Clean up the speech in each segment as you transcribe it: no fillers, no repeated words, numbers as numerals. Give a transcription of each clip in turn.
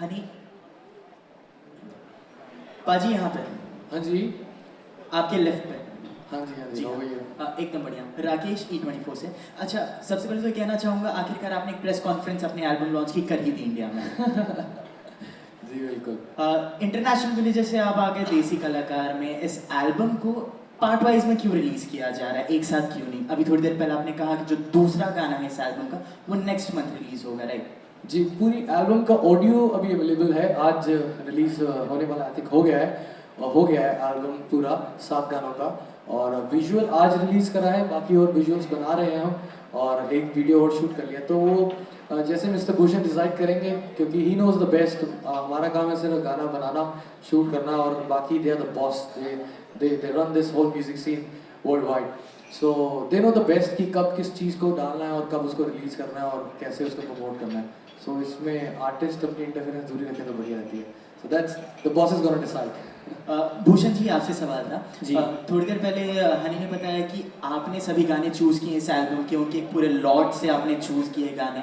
हनी पाजी यहाँ पे। हाँ जी। आपके लेफ्ट पे। हाँ जी हाँ जी, जी हो हाँ। गई है। एकदम बढ़िया। राकेश E24 से। अच्छा, सबसे पहले तो कहना चाहूँगा, आखिरकार आपने एक प्रेस कॉन्फ्रेंस अपने एल्बम लॉन्च की कर ही दी इंडिया में। जी बिल्कुल। इंटरनेशनल विलेजर से आप आ गए देसी कलाकार में। इस एल्बम को पार्ट वाइज में क्यों रिलीज किया जा रहा है, एक साथ क्यों नहीं? अभी थोड़ी देर पहले आपने कहा कि जो दूसरा गाना है इस एल्बम का वो नेक्स्ट मंथ रिलीज होगा, राइट? जी, पूरी एल्बम का ऑडियो अभी अवेलेबल है, आज रिलीज होने वाला आई थिंक हो गया है, और हो गया है एल्बम पूरा 7 गानों का। और विजुअल आज रिलीज करा है, बाकी और विजुअल्स बना रहे हैं हम, और एक वीडियो और शूट कर लिया। तो वो जैसे मिस्टर भूषण डिसाइड करेंगे, क्योंकि ही नोज द बेस्ट। हमारा काम है सिर्फ गाना बनाना, शूट करना, और बाकी they are the boss, they run this whole music scene worldwide. So they know the best कि कब किस चीज़ को डालना है और कब उसको रिलीज करना है और कैसे उसको प्रमोट करना है। सो इसमें आर्टिस्ट अपनी इंटरफेरेंस दूरी रखें तो बढ़िया रहती है। So that's the boss is gonna decide. Bhushan ji, आपसे सवाल था जी। थोड़ी देर पहले हनी ने बताया कि आपने सभी गाने चूज किए इस एल्बम के, उनके एक पूरे लॉट से आपने चूज किए गाने।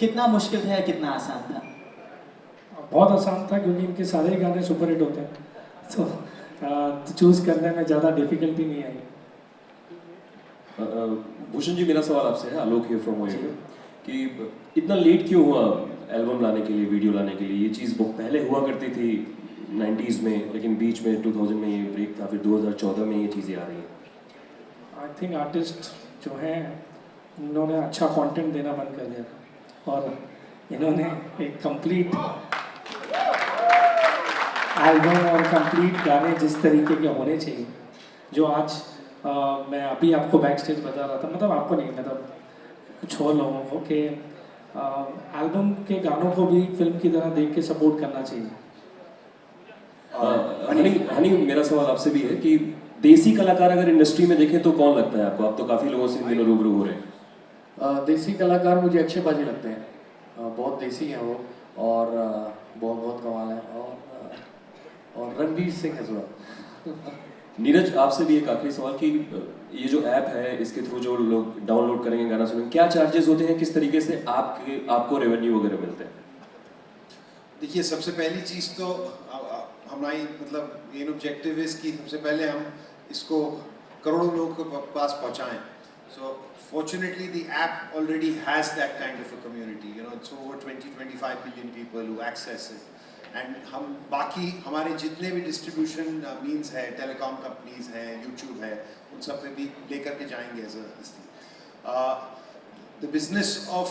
कितना मुश्किल था या कितना आसान था? बहुत आसान था, क्योंकि इनके सारे ही गाने सुपर हिट होते हैं, तो चूज़ करने में ज़्यादा डिफिकल्टी नहीं आई। भूषण जी, मेरा सवाल आपसे है, आलोक हियर फ्रॉम ओयो, कि इतना लेट क्यों हुआ एल्बम लाने के लिए, वीडियो लाने के लिए? ये चीज़ बहुत पहले हुआ करती थी 90s में, लेकिन बीच में 2000 में ये ब्रेक था, फिर 2014 में ये चीज़ें आ रही हैं। आई थिंक आर्टिस्ट जो हैं उन्होंने अच्छा कंटेंट देना बंद कर दिया था, और इन्होंने एक कंप्लीट एल्बम और कंप्लीट गाने जिस तरीके के होने चाहिए, जो आज मैं अभी आपको बैक स्टेज बता रहा था, मतलब आपको नहीं, मतलब कुछ और लोगों को, कि एल्बम के गानों को भी फिल्म की तरह देख के सपोर्ट करना चाहिए। हनी, मेरा सवाल आपसे भी है कि देसी कलाकार अगर इंडस्ट्री में देखें तो कौन लगता है आपको? आप तो काफ़ी लोगों से इन दिनों रूबरू हो रहे हैं। देसी कलाकार मुझे अक्षय पाजी लगते हैं, बहुत देसी हैं वो, और बहुत बहुत कमाल है, और रणवीर सिंह है थोड़ा। नीरज, आपसे भी एक आखिरी सवाल कि ये जो ऐप है, इसके थ्रू जो लोग डाउनलोड करेंगे, गाना सुनेंगे, क्या चार्जेस होते हैं, किस तरीके से आपको रेवेन्यू वगैरह मिलते हैं? देखिए, सबसे पहली चीज़ तो हमारी मतलब मेन ऑब्जेक्टिव है कि सबसे पहले हम इसको करोड़ों लोगों के पास पहुंचाएं। So fortunately the app already has that kind of a community, you know, it's over 20-25 million people who access it. And हम बाकी हमारे जितने भी डिस्ट्रीब्यूशन मीन्स है, टेलीकॉम कंपनीज हैं, यूट्यूब है, उन सब पे भी लेकर के जाएंगे as a the business of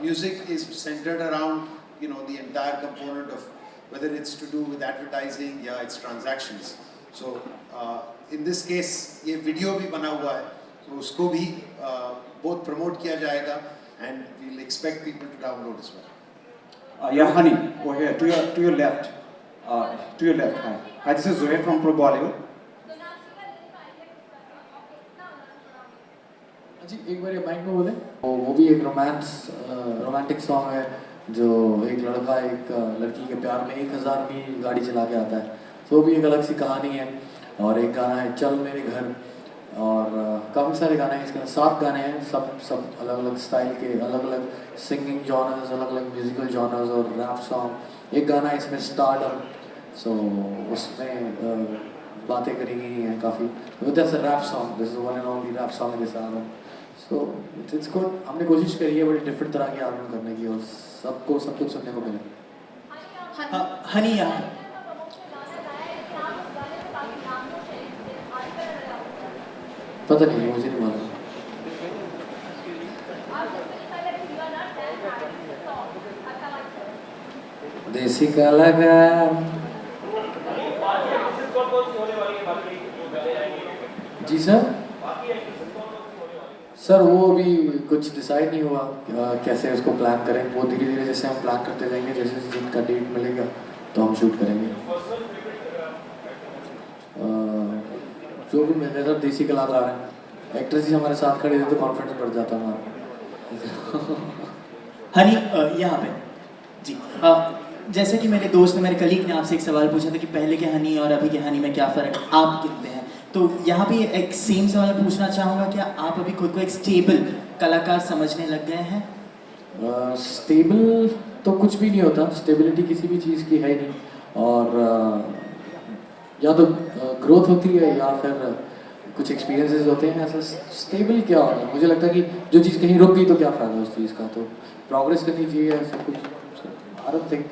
music is centered around, you know, the entire component of whether it's to do with advertising, yeah, it's transactions. So in this case ये वीडियो भी बना हुआ है, तो उसको भी बहुत प्रमोट किया जाएगा, and we'll expect people to download as well. Yeah, Honey, over here, to your left. To your left, hi. Hi, this is Zohair from Pro Bollywood. जी, एक बार ये माइक में बोले। वो भी एक रोमांटिक सॉन्ग है, जो एक लड़का एक लड़की के प्यार में 1000 मील गाड़ी चला के आता है, तो वो भी एक अलग सी कहानी है। और एक गाना है चल मेरे घर, और काफ़ी सारे गाने हैं इसके, 7 गाने हैं, सब अलग अलग स्टाइल के, अलग अलग सिंगिंग जॉनर्स, अलग अलग म्यूजिकल जॉनर्स, और रैप सॉन्ग। एक गाना है इसमें स्टारडम, सो उसमें बातें करी गई हैं काफ़ी। That's a rap song, this is one and only rap song in this album. So it's good. हमने कोशिश करी है बड़ी डिफरेंट तरह की एल्बम करने की, और सबको सब कुछ सुनने को मिले। हनी यहाँ। पता नहीं, मुझे नहीं मालूम। देसी कलाकार। जी सर, वो अभी कुछ डिसाइड नहीं हुआ कैसे उसको प्लान करें। वो धीरे धीरे जैसे हम प्लान करते जाएंगे, जैसे जिनका डेट मिलेगा तो हम शूट करेंगे। जो भी मेरे साथ देसी कलाकार हैं, एक्ट्रेस ही हमारे साथ खड़े थे तो कॉन्फिडेंस बढ़ जाता हमारा। हनी यहाँ पे जी। जैसे कि मेरे दोस्त ने, मेरे कलीग ने आपसे एक सवाल पूछा था कि पहले के हनी और अभी के हनी में क्या फ़र्क आप कितने हैं, तो यहाँ भी एक सेम सवाल पूछना चाहूँगा, क्या आप अभी खुद को एक स्टेबल कलाकार समझने लग गए हैं? स्टेबल तो कुछ भी नहीं होता, स्टेबिलिटी किसी भी चीज़ की है नहीं, और या तो ग्रोथ होती है या फिर कुछ एक्सपीरियंसेस होते हैं। ऐसा स्टेबल क्या होता है, मुझे लगता है कि जो चीज़ कहीं रुक गई तो क्या फ़ायदा उस चीज़ का, तो प्रोग्रेस करनी चाहिए सब कुछ। I don't think.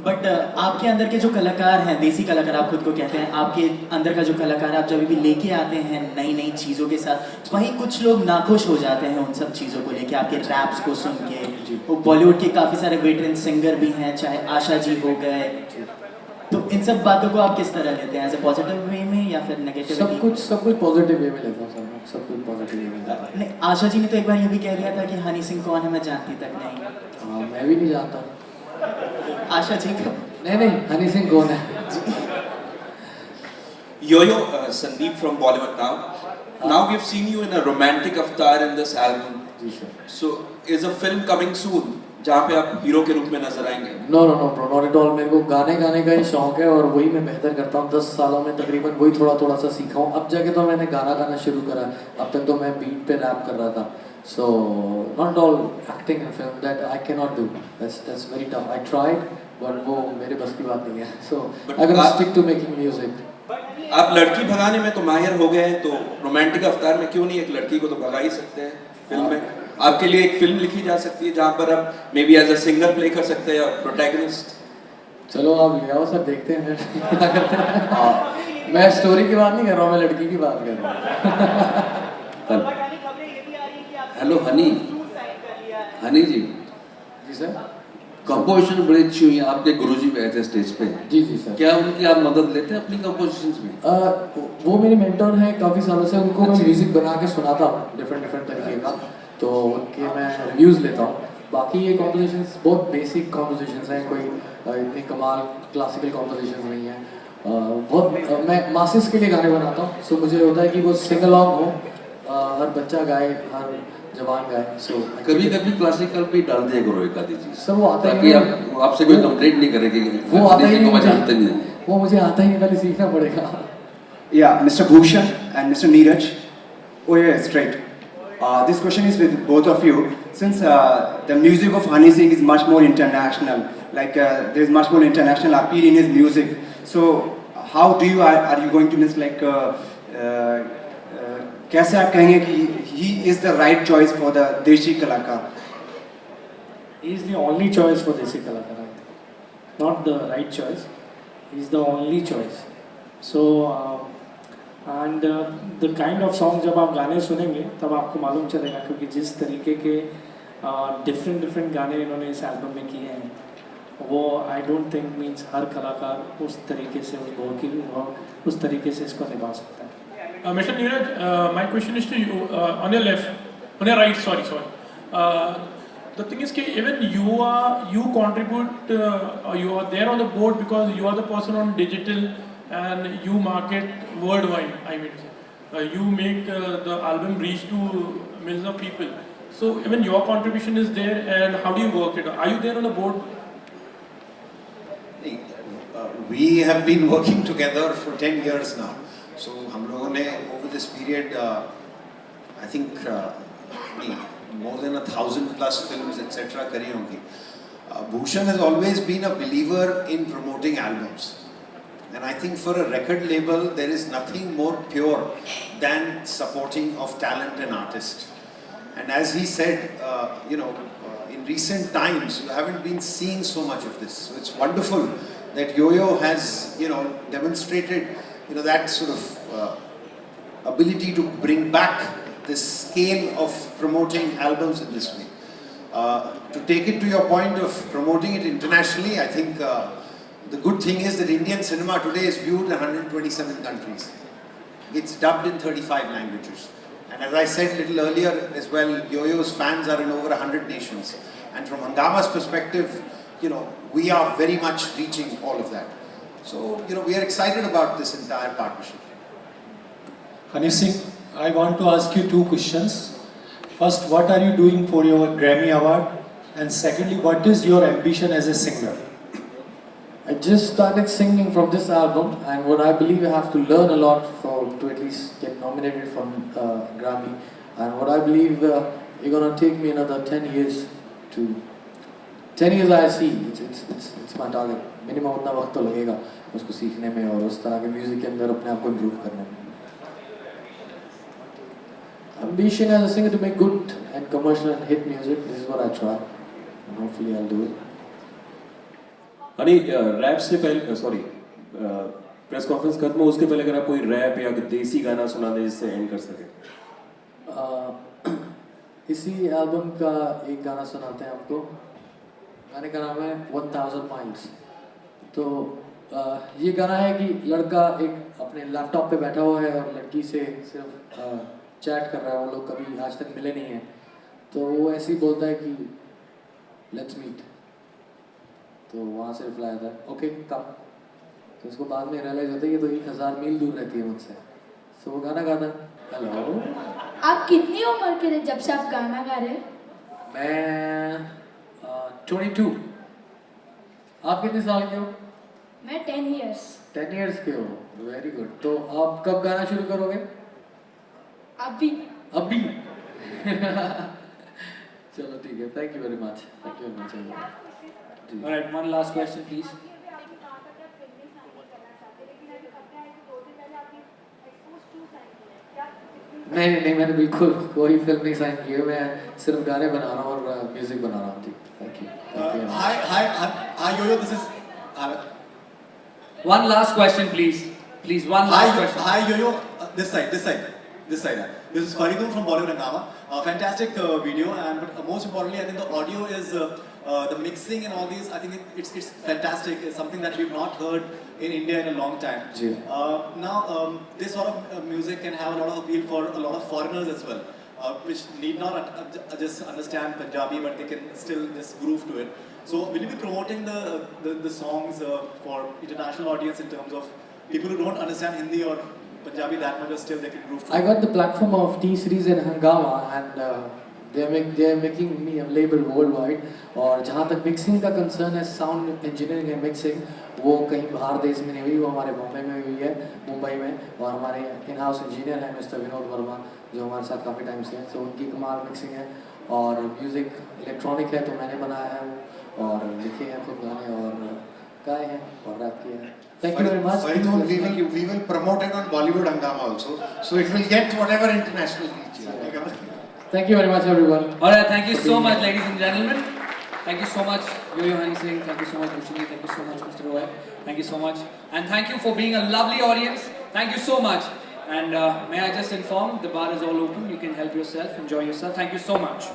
बट आपके अंदर के जो कलाकार हैं, देसी कलाकार आप खुद को कहते हैं, आपके अंदर का जो कलाकार आप जब भी लेके आते हैं नई नई चीज़ों के साथ, वहीं कुछ लोग नाखुश हो जाते हैं उन सब चीज़ों को लेके, आपके रैप्स को सुन के। वो बॉलीवुड के काफ़ी सारे वेटरन सिंगर भी हैं, चाहे आशा जी हो गए, तो इन सब बातों को आप किस तरह लेते हैं, एज ए पॉजिटिव वे में या फिर नेगेटिव? सब कुछ पॉजिटिव वे में लेता हूँ सर, सब कुछ पॉजिटिव वे में लेता हूँ। नहीं, आशा जी ने तो एक बार ये भी कह दिया था कि हनी सिंह कौन है मैं जानती तक नहीं। हाँ, मैं भी नहीं जानता। आशा जी को नहीं, हनी सिंह कौन है? Yo-Yo, Sandeep from Bollywood now. Now we've seen you in a romantic avatar in this album. जी sir. So is a film coming soon जहाँ पे आप हीरो के रूप में नजर आएंगे? No not at all. मेरे को गाने गाने का ही शौक है और वही मैं बेहतर करता हूँ। 10 सालों में तकरीबन वही थोड़ा सा सीखा हूँ। अब जाके तो मैंने गाना गाना शुरू करा, अब तक तो मैं बीट पे रैप कर रहा था। So not all acting in film that I can not do, that's very tough. I tried but वो मेरे बस की बात नहीं है। So I gonna stick to making music. आप लड़की भगाने में तो माहिर हो गए हैं, तो रोमांटिक अवतार में क्यों नहीं? एक लड़की को तो भगा ही सकते हैं फिल्म में। आपके लिए एक फिल्म लिखी जा सकती है जहाँ पर आप maybe as a singer play कर सकते हैं या प्रोटैगनिस्ट। चलो आप ले आओ सर, देखते हैं क्या करते हैं। मैं स्टोरी की बात नहीं कर रहा हूँ, मैं लड़की की बात कर रहा हूँ। हेलो हनी जी, जी सर। कंपोजिशन बड़ी अच्छी हुई है। आपके गुरुजी भी आए थे स्टेज पे। जी सर। क्या उनकी आप मदद लेते हैं अपनी कंपोजिशंस में? वो मेरे मेंटर हैं काफ़ी सालों से, उनको मैं म्यूज़िक बना के सुनाता हूँ डिफरेंट तरीके का, तो उनके मैं रिव्यूज़ लेता हूँ। बाकी ये कॉम्पोजिशंस बहुत बेसिक कॉम्पोजिशंस हैं, कोई इतने कमाल क्लासिकल कॉम्पोजिशंस नहीं हैं। बहुत मैं मासेस के लिए गाने बनाता हूँ, सो मुझे होता है कि वो सिंग अलॉन्ग हो, हर बच्चा गाए, हर जवान गाए। सो कभी कभी क्लासिकल भी डाल दिया करो एक आधी चीज, सर वो आता ही ताकि नहीं, आपसे कोई कंप्लेंट नहीं करेगी वो आता ही नहीं को जानते नहीं। वो मुझे आता ही नहीं, पहले सीखना पड़ेगा। Yeah, Mr. Bhushan and Mr. Neeraj. Oh yeah, straight. This question is with both of you. Since the music of Honey Singh is much more international, like there is much more international appeal in his music. So how do you are you going to miss like कैसे आप कहेंगे कि he is the right choice for the देशी कलाकार? He is the only choice for Desi Kalakar, I think. Not the right choice. He is the only choice. So, and the kind of songs जब आप गाने सुनेंगे तब आपको मालूम चलेगा, क्योंकि जिस तरीके के डिफरेंट गाने इन्होंने इस एल्बम में किए हैं, वो आई डोंट थिंक मीन्स हर कलाकार उस तरीके से उस तरीके से इसको निभा सकता है। Mr. Neeraj, my question is to you. On your right, sorry. The thing is that even you contribute, you are there on the board because you are the person on digital and you market worldwide. I mean, you make the album reach to millions of people. So even your contribution is there, and how do you work it? Are you there on the board? We have been working together for 10 years now. So हम लोगों ने over this period, I think more than 1,000+ films etc. करी होंगी. Bhushan has always been a believer in promoting albums, and I think for a record label there is nothing more pure than supporting of talent and artists. And as he said, in recent times you haven't been seeing so much of this. So it's wonderful that Yo-Yo has demonstrated that sort of ability to bring back this scale of promoting albums in this way. To take it to your point of promoting it internationally, I think the good thing is that Indian cinema today is viewed in 127 countries. It's dubbed in 35 languages. And as I said a little earlier as well, Yo-Yo's fans are in over 100 nations. And from Hungama's perspective, we are very much reaching all of that. So, we are excited about this entire partnership. Honey Singh, I want to ask you 2 questions. First, what are you doing for your Grammy Award? And secondly, what is your ambition as a singer? I just started singing from this album, and what I believe I have to learn a lot to at least get nominated for Grammy. And what I believe it's gonna take me another 10 years to 10 years I see it's my target. Minimum उतना वक्त तो लगेगा उसको सीखने में और उस तरह के म्यूजिक के अंदर अपने आप को इम्प्रूव करने में. Ambition as a singer to make good and commercial and hit music. This is what I try, and hopefully I'll do it. Honey rap से पहले सॉरी प्रेस कॉन्फ्रेंस खत्म हो उसके पहले अगर आप कोई रैप या देसी गाना सुना दें जिससे एंड कर सके. इसी एल्बम का एक गाना सुनाते हैं आपको. गाने का नाम है 1000 Miles. तो ये गाना है कि लड़का एक अपने लैपटॉप पे बैठा हुआ है और लड़की से सिर्फ चैट कर रहा है. वो लोग कभी आज तक मिले नहीं हैं. तो वो ऐसे ही बोलता है कि लेट्स मीट. तो वहाँ से रिप्लाई आता है ओके कम. तो उसको बाद में रियलाइज होता है कि तो 1000 मील दूर रहती है मुझसे. तो वो गाना गाता है हेलो. आप कितनी उम्र के थे जब से आप गाना गा रहे हैं? मैं 22. आप कितने साल के हो? मैं 10 years. 10 years के हो. Very good. तो आप कब गाना शुरू करोगे? अभी. अभी. चलो ठीक है. Thank you very much. Thank you very much. Alright, one last question please. नहीं मैंने बिल्कुल कोई फिल्म नहीं साइन की है. मैं सिर्फ गाने बना रहा हूँ और म्यूजिक बना रहा हूँ. Thank you. Hi Yo-Yo, this is One last question please. Please, one last question. Hi Yo-Yo, this side. This is Faridun from Bollywood Hungama. Fantastic video, and but most importantly, I think the audio is the mixing and all these. I think it's fantastic. It's something that we've not heard in India in a long time. Now, this sort of music can have a lot of appeal for a lot of foreigners as well, which need not just understand Punjabi, but they can still just groove to it. So, will you be promoting the songs for international audience in terms of people who don't understand Hindi or Punjabi that much, but still they can groove to it? I got the platform of T-Series and Hungama, and they are making me a label worldwide. और जहाँ तक mixing का concern है, sound engineering है, mixing वो कहीं बाहर देश में नहीं हुई, वो हमारे बॉम्बे में हुई है, मुंबई में. और हमारे इन हाउस इंजीनियर हैं मिस्टर विनोद वर्मा जो हमारे साथ काफ़ी टाइम से हैं. तो उनकी कमाल मिक्सिंग है और म्यूज़िक इलेक्ट्रॉनिक है तो मैंने बनाया है वो, और लिखे हैं खुद गाने और गाए हैं और रैप किया है. Thank you very much. We will promote it on Bollywood Hungama also, so it will get whatever international reach. Thank you very much, everyone. Alright, thank you so much, ladies and gentlemen. Thank you so much, Yo-Yo Honey Singh. Thank you so much, Bhushan. Thank you so much, Mr. Roy. Thank you so much. And thank you for being a lovely audience. Thank you so much. And may I just inform, the bar is all open. You can help yourself, enjoy yourself. Thank you so much.